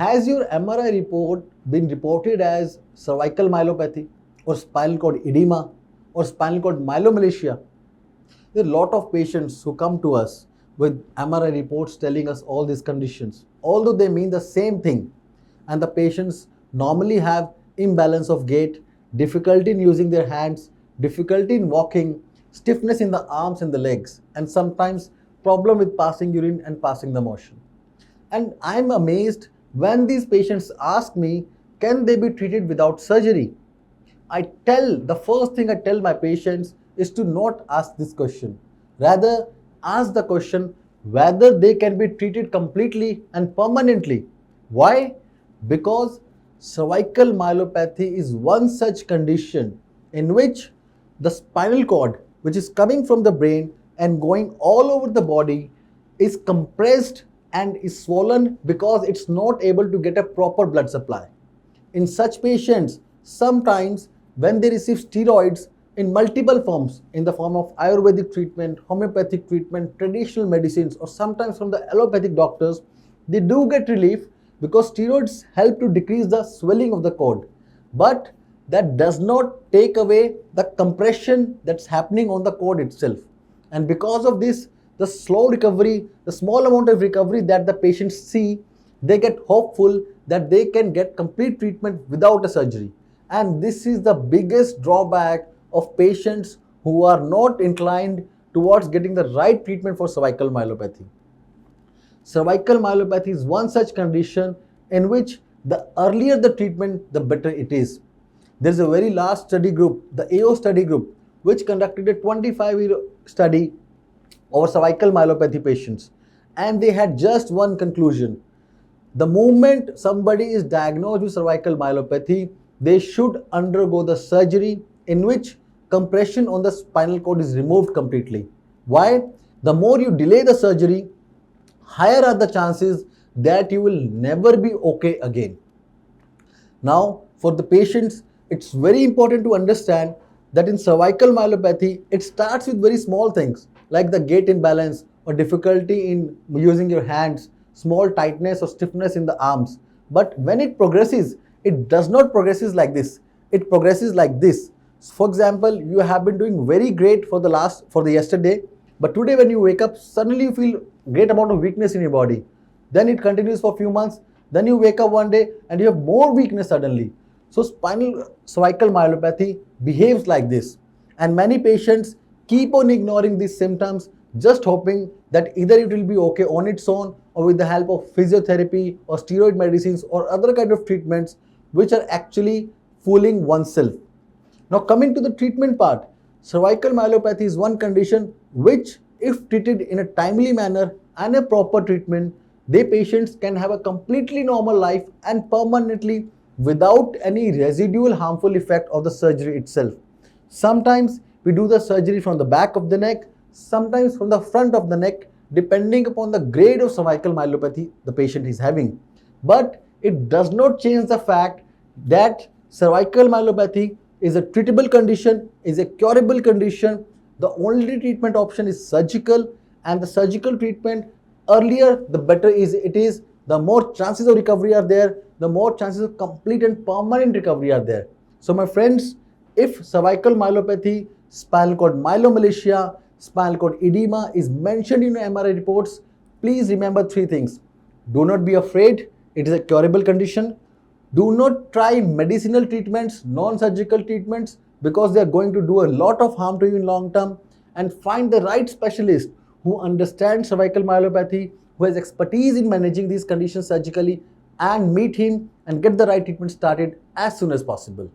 Has your MRI report been reported as cervical myelopathy or spinal cord edema or spinal cord myelomalacia? There are a lot of patients who come to us with MRI reports telling us all these conditions, although they mean the same thing. And the patients normally have imbalance of gait, difficulty in using their hands, difficulty in walking, stiffness in the arms and the legs, and sometimes problem with passing urine and passing the motion. And I'm amazed when these patients ask me, can they be treated without surgery? The first thing I tell my patients is to not ask this question. Rather, ask the question whether they can be treated completely and permanently. Why? Because cervical myelopathy is one such condition in which the spinal cord, which is coming from the brain and going all over the body, is compressed and is swollen because it's not able to get a proper blood supply. In such patients, sometimes when they receive steroids in multiple forms, in the form of Ayurvedic treatment, homeopathic treatment, traditional medicines, or sometimes from the allopathic doctors, they do get relief because steroids help to decrease the swelling of the cord. But that does not take away the compression that's happening on the cord itself. And because of this, the slow recovery, the small amount of recovery that the patients see, they get hopeful that they can get complete treatment without a surgery. And this is the biggest drawback of patients who are not inclined towards getting the right treatment for cervical myelopathy. Cervical myelopathy is one such condition in which the earlier the treatment, the better it is. There is a very large study group, the AO study group, which conducted a 25-year study over cervical myelopathy patients. And they had just one conclusion. The moment somebody is diagnosed with cervical myelopathy, they should undergo the surgery in which compression on the spinal cord is removed completely. Why? The more you delay the surgery, higher are the chances that you will never be okay again. Now, for the patients, it's very important to understand that in cervical myelopathy, it starts with very small things like the gait imbalance or difficulty in using your hands, small tightness or stiffness in the arms. But when it progresses, it does not progresses like this. It progresses like this. For example, you have been doing very great for the yesterday, but today when you wake up, suddenly you feel great amount of weakness in your body. Then it continues for a few months. Then you wake up one day and you have more weakness suddenly. So spinal cervical myelopathy behaves like this. And many patients keep on ignoring these symptoms, just hoping that either it will be okay on its own or with the help of physiotherapy or steroid medicines or other kind of treatments, which are actually fooling oneself. Now coming to the treatment part, cervical myelopathy is one condition which, if treated in a timely manner and a proper treatment, they patients can have a completely normal life and permanently without any residual harmful effect of the surgery itself. Sometimes we do the surgery from the back of the neck, sometimes from the front of the neck, depending upon the grade of cervical myelopathy the patient is having. But it does not change the fact that cervical myelopathy is a treatable condition, is a curable condition. The only treatment option is surgical, and the surgical treatment, earlier the better it is, the more chances of recovery are there, the more chances of complete and permanent recovery are there. So my friends, if cervical myelopathy, spinal cord myelomalacia, spinal cord edema is mentioned in your MRI reports, please remember three things. Do not be afraid, it is a curable condition. Do not try medicinal treatments, non-surgical treatments, because they are going to do a lot of harm to you in long term. And find the right specialist who understands cervical myelopathy, who has expertise in managing these conditions surgically, and meet him and get the right treatment started as soon as possible.